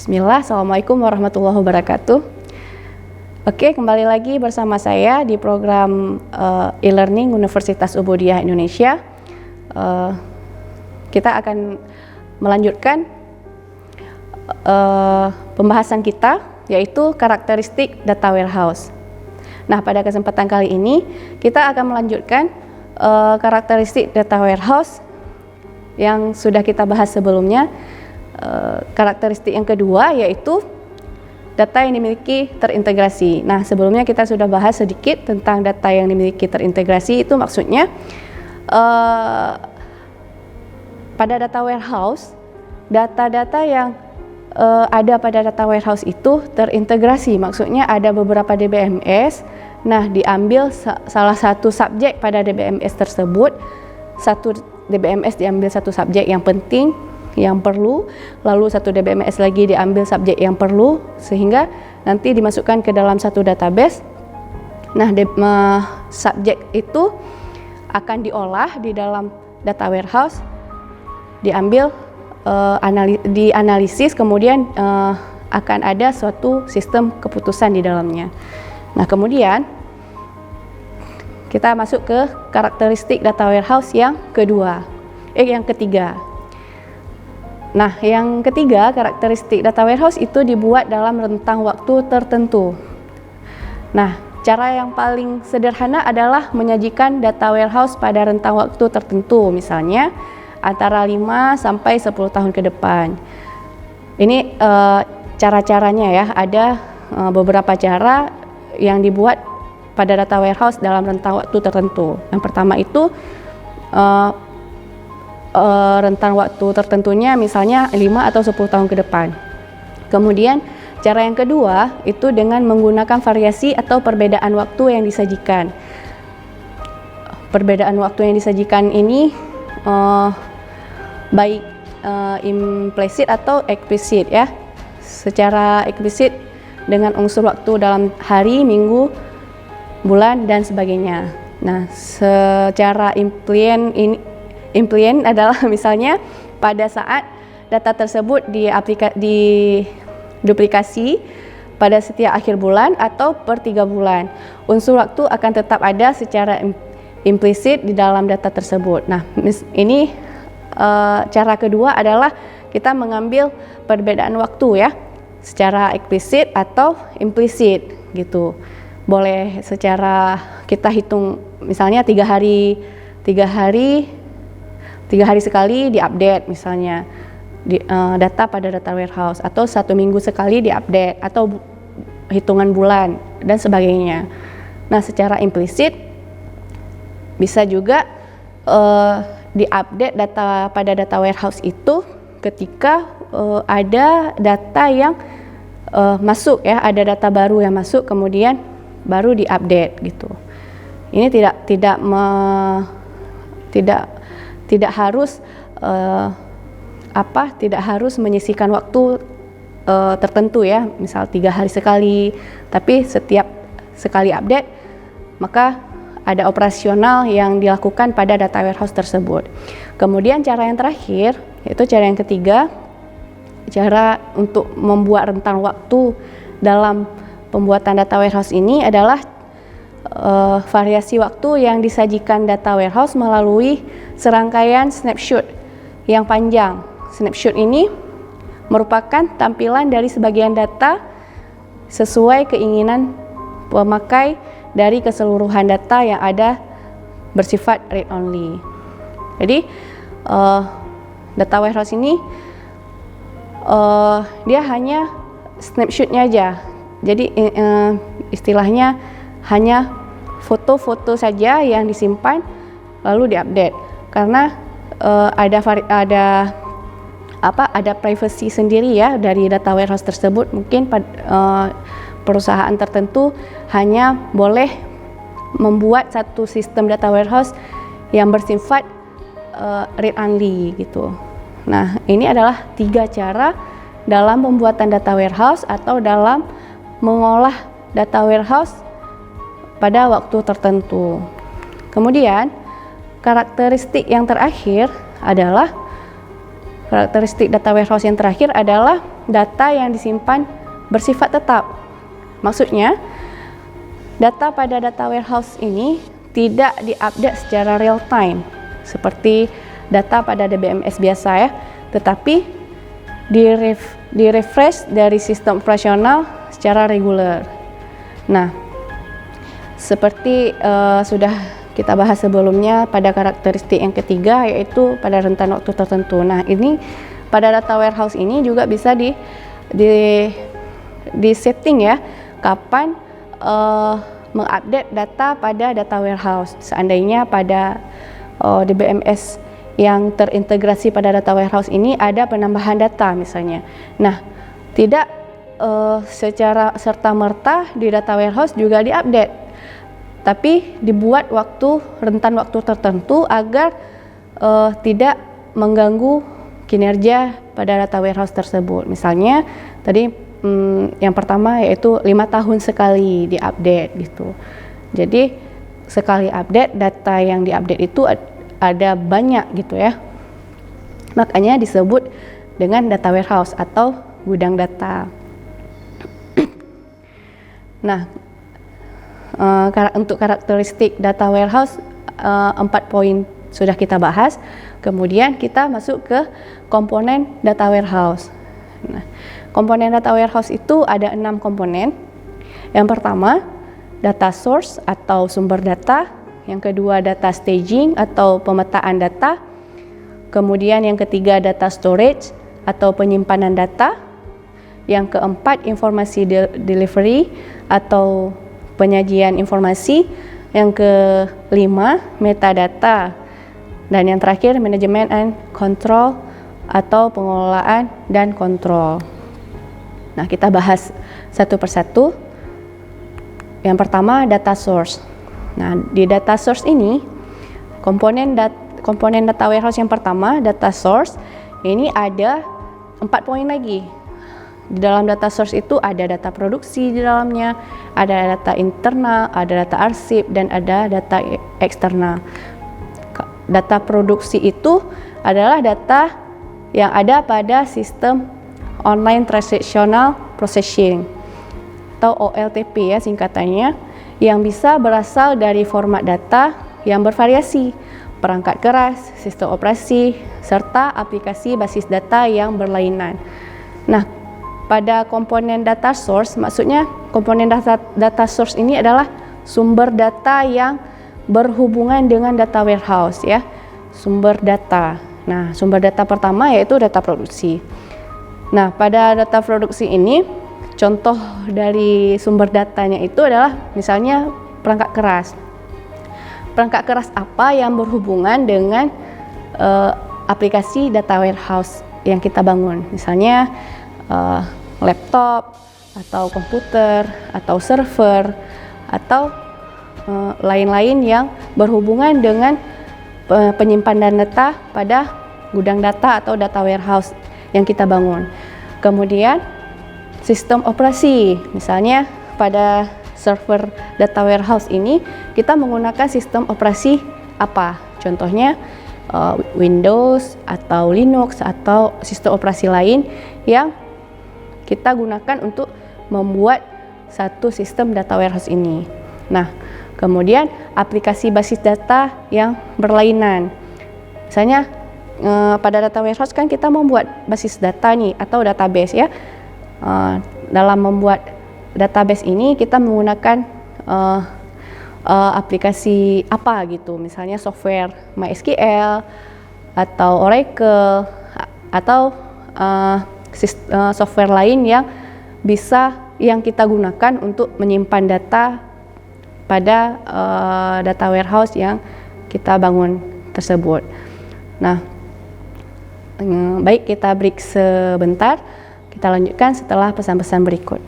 Bismillah, Assalamualaikum warahmatullahi wabarakatuh. Oke, kembali lagi bersama saya di program e-learning Universitas Ubudiyah Indonesia. Kita akan melanjutkan pembahasan kita, yaitu karakteristik data warehouse. Nah, pada kesempatan kali ini kita akan melanjutkan karakteristik data warehouse yang sudah kita bahas sebelumnya. Karakteristik yang kedua yaitu data yang dimiliki terintegrasi. Nah, sebelumnya kita sudah bahas sedikit tentang data yang dimiliki terintegrasi. Itu maksudnya pada data warehouse, data-data yang ada pada data warehouse itu terintegrasi. Maksudnya ada beberapa DBMS. Nah, diambil salah satu subjek pada DBMS tersebut. Satu DBMS diambil satu subjek yang penting, yang perlu, lalu satu DBMS lagi diambil subjek yang perlu, sehingga nanti dimasukkan ke dalam satu database. Nah, subjek itu akan diolah di dalam data warehouse, diambil, dianalisis, kemudian akan ada suatu sistem keputusan di dalamnya. Nah, kemudian kita masuk ke karakteristik data warehouse yang ketiga. Nah, yang ketiga, karakteristik data warehouse itu dibuat dalam rentang waktu tertentu. Nah, cara yang paling sederhana adalah menyajikan data warehouse pada rentang waktu tertentu, misalnya antara 5 sampai 10 tahun ke depan. Ini cara-caranya ya, ada beberapa cara yang dibuat pada data warehouse dalam rentang waktu tertentu. Yang pertama itu rentang waktu tertentunya misalnya 5 atau 10 tahun ke depan. Kemudian cara yang kedua itu dengan menggunakan variasi atau perbedaan waktu yang disajikan. Perbedaan waktu yang disajikan ini baik implisit atau eksplisit ya. Secara eksplisit dengan unsur waktu dalam hari, minggu, bulan dan sebagainya. Nah, secara implian adalah misalnya pada saat data tersebut diduplikasi pada setiap akhir bulan atau per 3 bulan. Unsur waktu akan tetap ada secara implisit di dalam data tersebut. Nah, ini cara kedua adalah kita mengambil perbedaan waktu ya, secara eksplisit atau implisit gitu. Boleh secara kita hitung misalnya 3 hari sekali diupdate misalnya data pada data warehouse, atau 1 minggu sekali diupdate, atau hitungan bulan dan sebagainya. Nah, secara implisit bisa juga diupdate data pada data warehouse itu ketika ada data yang masuk ya, ada data baru yang masuk kemudian baru diupdate gitu. Ini tidak harus tidak harus menyisihkan waktu tertentu ya, misal 3 hari sekali, tapi setiap sekali update maka ada operasional yang dilakukan pada data warehouse tersebut. Kemudian cara yang terakhir, yaitu cara yang ketiga, cara untuk membuat rentang waktu dalam pembuatan data warehouse ini adalah variasi waktu yang disajikan data warehouse melalui serangkaian snapshot yang panjang. Snapshot ini merupakan tampilan dari sebagian data sesuai keinginan pemakai dari keseluruhan data yang ada bersifat read only. Jadi data warehouse ini dia hanya snapshotnya aja. Jadi istilahnya hanya foto-foto saja yang disimpan lalu diupdate, karena ada privacy sendiri ya dari data warehouse tersebut. Mungkin perusahaan tertentu hanya boleh membuat satu sistem data warehouse yang bersifat read only gitu. Nah, ini adalah 3 cara dalam pembuatan data warehouse atau dalam mengolah data warehouse pada waktu tertentu. Kemudian karakteristik data warehouse yang terakhir adalah data yang disimpan bersifat tetap. Maksudnya, data pada data warehouse ini tidak diupdate secara real time seperti data pada DBMS biasa ya, tetapi di-refresh dari sistem operasional secara reguler. Nah, seperti sudah kita bahas sebelumnya pada karakteristik yang ketiga, yaitu pada rentan waktu tertentu. Nah, ini pada data warehouse ini juga bisa di setting ya, kapan mengupdate data pada data warehouse. Seandainya pada DBMS yang terintegrasi pada data warehouse ini ada penambahan data misalnya. Nah, tidak secara serta-merta di data warehouse juga diupdate, tapi dibuat rentan waktu tertentu agar tidak mengganggu kinerja pada data warehouse tersebut. Misalnya tadi yang pertama yaitu 5 tahun sekali diupdate gitu. Jadi sekali update, data yang diupdate itu ada banyak gitu ya. Makanya disebut dengan data warehouse atau gudang data. Nah, untuk karakteristik data warehouse 4 poin sudah kita bahas. Kemudian kita masuk ke komponen data warehouse. Nah, komponen data warehouse itu ada 6 komponen. Yang pertama, data source atau sumber data. Yang kedua, data staging atau pemetaan data. Kemudian yang ketiga, data storage atau penyimpanan data. Yang keempat, informasi delivery atau penyajian informasi. Yang kelima, metadata. Dan yang terakhir, manajemen and control atau pengelolaan dan kontrol. Nah, kita bahas satu persatu. Yang pertama, data source. Nah, di data source ini komponen data warehouse yang pertama, data source, ini ada 4 poin lagi. Di dalam data source itu ada data produksi di dalamnya, ada data internal, ada data arsip, dan ada data eksternal. Data produksi itu adalah data yang ada pada sistem online transactional processing atau OLTP ya singkatannya, yang bisa berasal dari format data yang bervariasi, perangkat keras, sistem operasi, serta aplikasi basis data yang berlainan. Nah, pada komponen data source, maksudnya komponen data source ini adalah sumber data yang berhubungan dengan data warehouse ya, sumber data. Nah, sumber data pertama yaitu data produksi. Nah, pada data produksi ini, contoh dari sumber datanya itu adalah misalnya perangkat keras. Perangkat keras apa yang berhubungan dengan aplikasi data warehouse yang kita bangun? Misalnya laptop, atau komputer, atau server, atau lain-lain yang berhubungan dengan penyimpanan data pada gudang data atau data warehouse yang kita bangun. Kemudian sistem operasi, misalnya pada server data warehouse ini kita menggunakan sistem operasi apa? Contohnya Windows atau Linux atau sistem operasi lain yang kita gunakan untuk membuat satu sistem data warehouse ini. Nah, kemudian aplikasi basis data yang berlainan. Misalnya pada data warehouse kan kita membuat basis data nih atau database ya. Dalam membuat database ini kita menggunakan aplikasi apa gitu. Misalnya software MySQL atau Oracle atau software lain yang kita gunakan untuk menyimpan data pada data warehouse yang kita bangun tersebut. Nah, baik, kita break sebentar. Kita lanjutkan setelah pesan-pesan berikut.